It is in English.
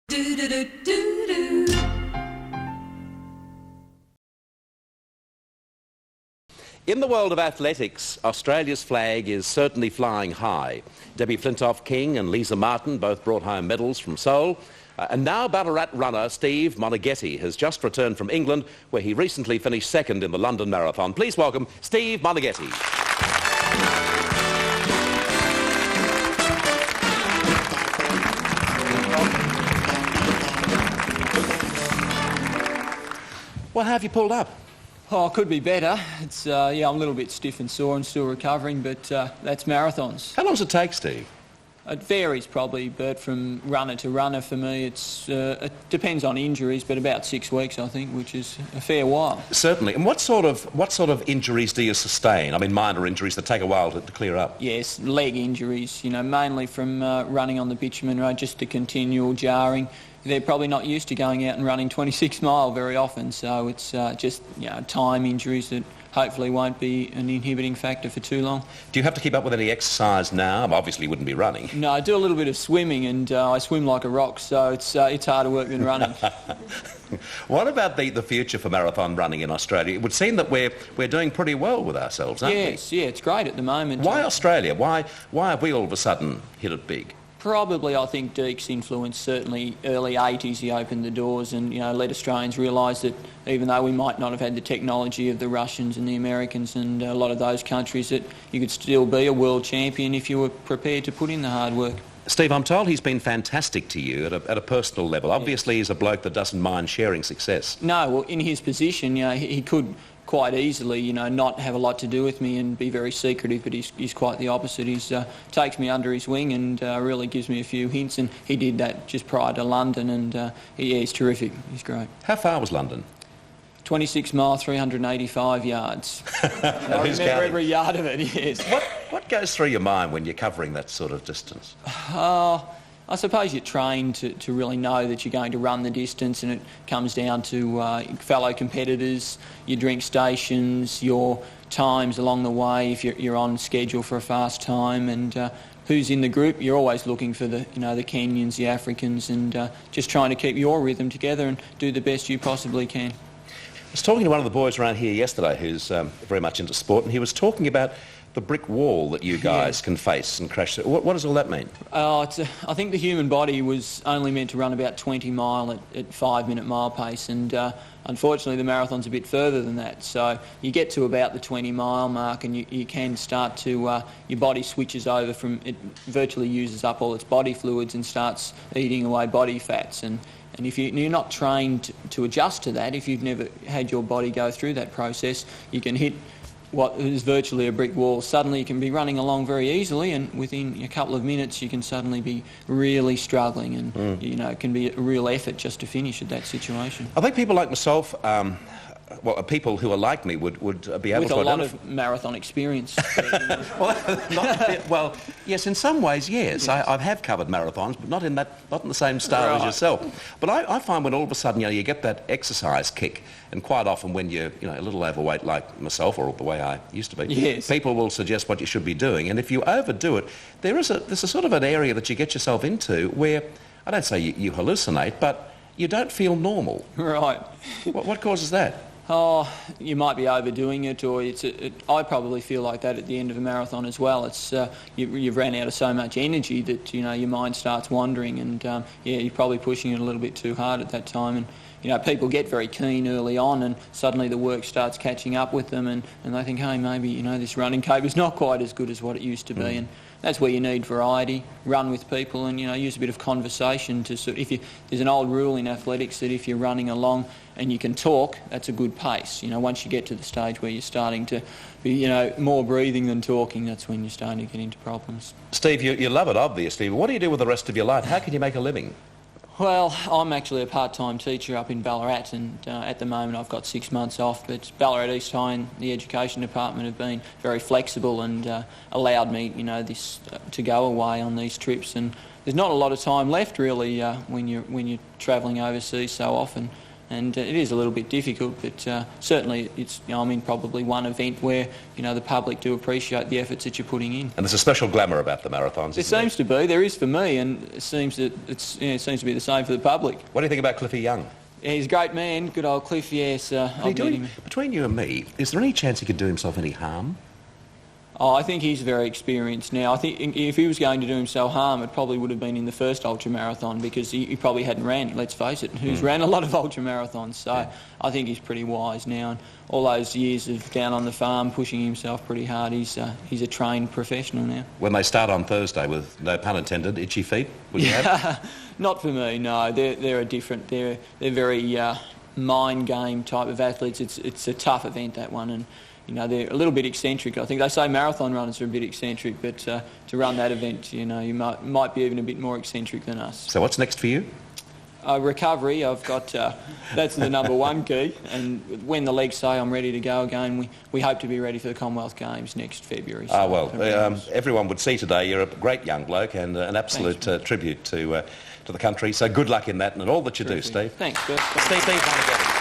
In the world of athletics, Australia's flag is certainly flying high. Debbie Flintoff-King and Lisa Martin both brought home medals from Seoul. And now Ballarat runner Steve Moneghetti has just returned from England, where he recently finished second in the London Marathon. Please welcome Steve Moneghetti. Well, how have you pulled up? Oh, could be better. It's I'm a little bit stiff and sore and still recovering, but that's marathons. How long does it take, Steve? It varies probably, Bert, from runner to runner. For me, it depends on injuries, but about 6 weeks, I think, which is a fair while. Certainly. And what sort of injuries do you sustain? I mean, minor injuries that take a while to clear up. Yes, leg injuries. You know, mainly from running on the bitumen road, just the continual jarring. They're probably not used to going out and running 26 mile very often, so it's just time injuries that hopefully won't be an inhibiting factor for too long. Do you have to keep up with any exercise now? Obviously you wouldn't be running. No, I do a little bit of swimming, and I swim like a rock, so it's harder work than running. What about the future for marathon running in Australia? It would seem that we're doing pretty well with ourselves, aren't we? Yes, yeah, it's great at the moment. Why Australia? Why have we all of a sudden hit it big? Probably, I think Deke's influence, certainly early 80s, he opened the doors and, let Australians realise that even though we might not have had the technology of the Russians and the Americans and a lot of those countries, that you could still be a world champion if you were prepared to put in the hard work. Steve, I'm told he's been fantastic to you at a personal level. Obviously, he's a bloke that doesn't mind sharing success. No, well, in his position, he could quite easily, not have a lot to do with me and be very secretive, but he's quite the opposite. He takes me under his wing and really gives me a few hints, and he did that just prior to London, and he's terrific. He's great. How far was London? 26 miles, 385 yards. I remember every yard of it, yes. What goes through your mind when you're covering that sort of distance? I suppose you're trained to really know that you're going to run the distance, and it comes down to fellow competitors, your drink stations, your times along the way, if you're on schedule for a fast time, and who's in the group. You're always looking for the Kenyans, the Africans, and just trying to keep your rhythm together and do the best you possibly can. I was talking to one of the boys around here yesterday who's very much into sport, and he was talking about the brick wall that you guys can face and crash through. What does all that mean? I think the human body was only meant to run about 20 mile at 5-minute mile pace, and unfortunately the marathon's a bit further than that. So you get to about the 20 mile mark and you can start to, your body switches over from, it virtually uses up all its body fluids and starts eating away body fats. And if you're not trained to adjust to that, if you've never had your body go through that process, you can hit what is virtually a brick wall. Suddenly you can be running along very easily, and within a couple of minutes you can suddenly be really struggling, and it can be a real effort just to finish at that situation. I think people like myself, people who are like me would be able with to a lot of marathon experience. Well, yes, in some ways, yes. I have covered marathons, but not in the same style as yourself. But I find when all of a sudden you get that exercise kick, and quite often when you're a little overweight like myself, or the way I used to be, yes, people will suggest what you should be doing, and if you overdo it, there's a sort of an area that you get yourself into where, I don't say you hallucinate, but you don't feel normal. Right. What causes that? Oh, you might be overdoing it, or I probably feel like that at the end of a marathon as well. It's you've ran out of so much energy that your mind starts wandering, and you're probably pushing it a little bit too hard at that time. And people get very keen early on, and suddenly the work starts catching up with them, and they think, hey, maybe this running cape is not quite as good as what it used to be. And that's where you need variety. Run with people, and use a bit of conversation to there's an old rule in athletics that if you're running along and you can talk, that's a good pace. Once you get to the stage where you're starting to be more breathing than talking, that's when you're starting to get into problems. Steve, you love it obviously, but what do you do with the rest of your life? How can you make a living? Well, I'm actually a part-time teacher up in Ballarat, and at the moment I've got 6 months off, but Ballarat East High and the Education Department have been very flexible and allowed me, to go away on these trips, and there's not a lot of time left really when you're travelling overseas so often. and it is a little bit difficult, but certainly it's, I'm in probably one event where, the public do appreciate the efforts that you're putting in. And there's a special glamour about the marathons, It seems to be. There is for me, and it seems that it seems to be the same for the public. What do you think about Cliffy Young? Yeah, he's a great man, good old Cliffy, yes. Between you and me, is there any chance he could do himself any harm? Oh, I think he's very experienced now. I think if he was going to do himself harm, it probably would have been in the first ultramarathon, because he probably hadn't ran, let's face it, who's ran a lot of ultramarathons. So I think he's pretty wise now. And all those years of down on the farm pushing himself pretty hard, he's a trained professional now. When they start on Thursday with, no pun intended, itchy feet, would you have? Not for me, no. They're a different, they're very mind game type of athletes. It's a tough event, that one, and they're a little bit eccentric. I think they say marathon runners are a bit eccentric, but to run that event, you might be even a bit more eccentric than us. So what's next for you? Recovery. I've got that's the number one key, and when the legs say I'm ready to go again, we hope to be ready for the Commonwealth Games next February. So everyone would see today you're a great young bloke and an absolute tribute to the country. So good luck in that and all that you do, Steve. Thanks, Bert. Steve Moneghetti.